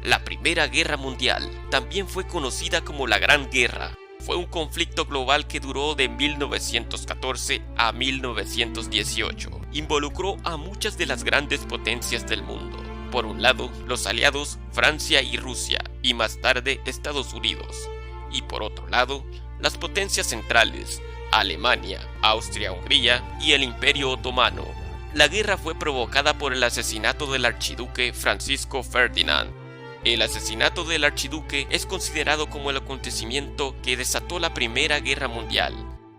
La Primera Guerra Mundial también fue conocida como la Gran Guerra. Fue un conflicto global que duró de 1914 a 1918. Involucró a muchas de las grandes potencias del mundo. Por un lado, los aliados Francia y Rusia, y más tarde Estados Unidos. Y por otro lado, las potencias centrales, Alemania, Austria-Hungría y el Imperio Otomano. La guerra fue provocada por el asesinato del archiduque Francisco Ferdinand. El asesinato del archiduque es considerado como el acontecimiento que desató la Primera Guerra Mundial.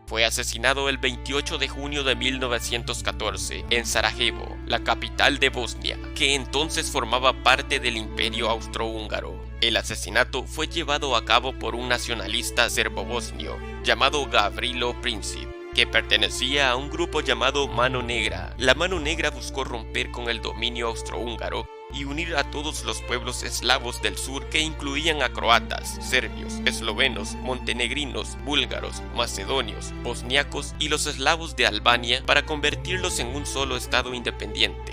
Fue asesinado el 28 de junio de 1914 en Sarajevo, la capital de Bosnia, que entonces formaba parte del Imperio Austrohúngaro. El asesinato fue llevado a cabo por un nacionalista serbo-bosnio llamado Gavrilo Princip, que pertenecía a un grupo llamado Mano Negra. La Mano Negra buscó romper con el dominio austrohúngaro y unir a todos los pueblos eslavos del sur, que incluían a croatas, serbios, eslovenos, montenegrinos, búlgaros, macedonios, bosniacos y los eslavos de Albania, para convertirlos en un solo estado independiente.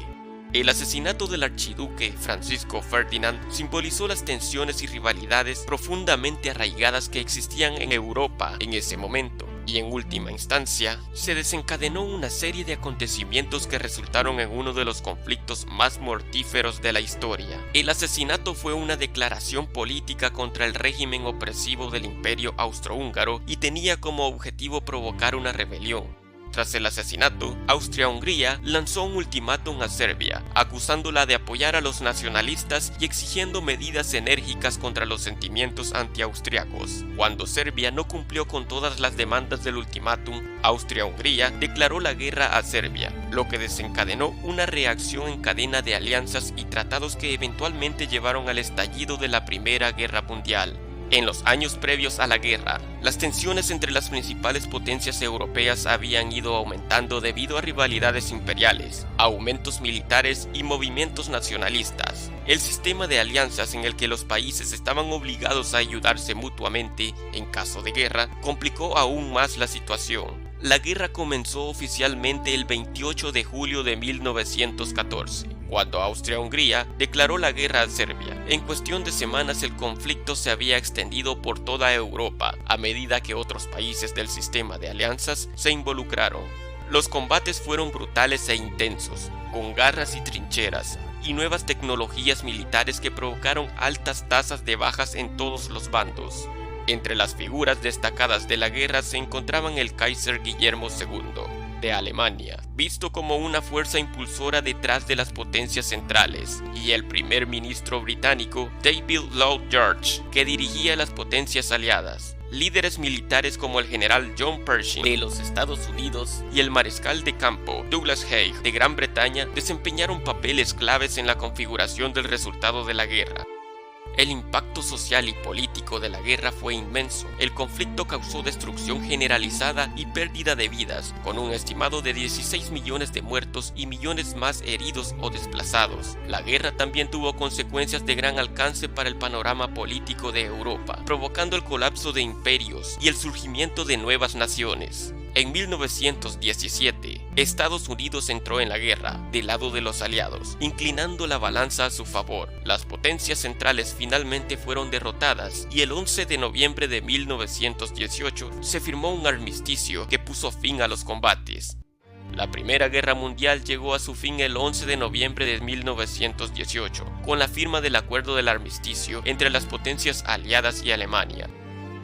El asesinato del archiduque Francisco Ferdinand simbolizó las tensiones y rivalidades profundamente arraigadas que existían en Europa en ese momento. Y en última instancia, se desencadenó una serie de acontecimientos que resultaron en uno de los conflictos más mortíferos de la historia. El asesinato fue una declaración política contra el régimen opresivo del Imperio Austrohúngaro y tenía como objetivo provocar una rebelión. Tras el asesinato, Austria-Hungría lanzó un ultimátum a Serbia, acusándola de apoyar a los nacionalistas y exigiendo medidas enérgicas contra los sentimientos antiaustriacos. Cuando Serbia no cumplió con todas las demandas del ultimátum, Austria-Hungría declaró la guerra a Serbia, lo que desencadenó una reacción en cadena de alianzas y tratados que eventualmente llevaron al estallido de la Primera Guerra Mundial. En los años previos a la guerra, las tensiones entre las principales potencias europeas habían ido aumentando debido a rivalidades imperiales, aumentos militares y movimientos nacionalistas. El sistema de alianzas en el que los países estaban obligados a ayudarse mutuamente en caso de guerra complicó aún más la situación. La guerra comenzó oficialmente el 28 de julio de 1914, cuando Austria-Hungría declaró la guerra a Serbia. En cuestión de semanas el conflicto se había extendido por toda Europa, a medida que otros países del sistema de alianzas se involucraron. Los combates fueron brutales e intensos, con garras y trincheras, y nuevas tecnologías militares que provocaron altas tasas de bajas en todos los bandos. Entre las figuras destacadas de la guerra se encontraban el Kaiser Guillermo II, de Alemania, visto como una fuerza impulsora detrás de las potencias centrales, y el primer ministro británico David Lloyd George, que dirigía las potencias aliadas. Líderes militares como el general John Pershing de los Estados Unidos y el mariscal de campo Douglas Haig de Gran Bretaña desempeñaron papeles claves en la configuración del resultado de la guerra. El impacto social y político de la guerra fue inmenso. El conflicto causó destrucción generalizada y pérdida de vidas, con un estimado de 16 millones de muertos y millones más heridos o desplazados. La guerra también tuvo consecuencias de gran alcance para el panorama político de Europa, provocando el colapso de imperios y el surgimiento de nuevas naciones. En 1917, Estados Unidos entró en la guerra del lado de los aliados, inclinando la balanza a su favor. Las potencias centrales finalmente fueron derrotadas y el 11 de noviembre de 1918 se firmó un armisticio que puso fin a los combates. La Primera Guerra Mundial llegó a su fin el 11 de noviembre de 1918, con la firma del acuerdo del armisticio entre las potencias aliadas y Alemania.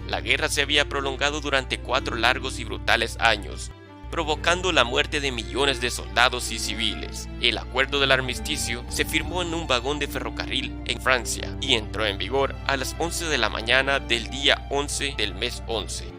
La guerra se había prolongado durante 4 largos y brutales años, provocando la muerte de millones de soldados y civiles. El acuerdo del armisticio se firmó en un vagón de ferrocarril en Francia y entró en vigor a las 11 de la mañana del día 11 del mes 11.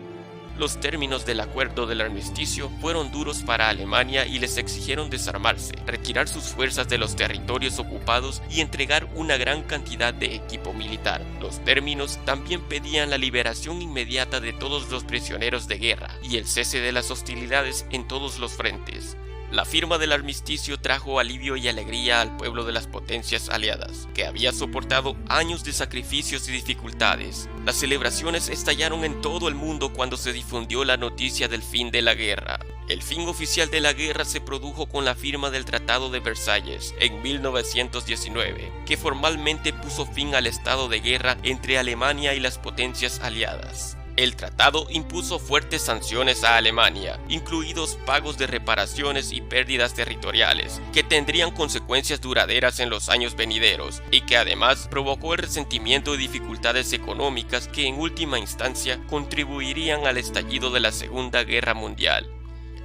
Los términos del acuerdo del armisticio fueron duros para Alemania y les exigieron desarmarse, retirar sus fuerzas de los territorios ocupados y entregar una gran cantidad de equipo militar. Los términos también pedían la liberación inmediata de todos los prisioneros de guerra y el cese de las hostilidades en todos los frentes. La firma del armisticio trajo alivio y alegría al pueblo de las potencias aliadas, que había soportado años de sacrificios y dificultades. Las celebraciones estallaron en todo el mundo cuando se difundió la noticia del fin de la guerra. El fin oficial de la guerra se produjo con la firma del Tratado de Versalles en 1919, que formalmente puso fin al estado de guerra entre Alemania y las potencias aliadas. El tratado impuso fuertes sanciones a Alemania, incluidos pagos de reparaciones y pérdidas territoriales, que tendrían consecuencias duraderas en los años venideros, y que además provocó el resentimiento y dificultades económicas que en última instancia contribuirían al estallido de la Segunda Guerra Mundial.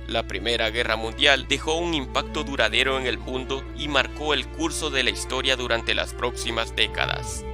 La Primera Guerra Mundial dejó un impacto duradero en el mundo y marcó el curso de la historia durante las próximas décadas.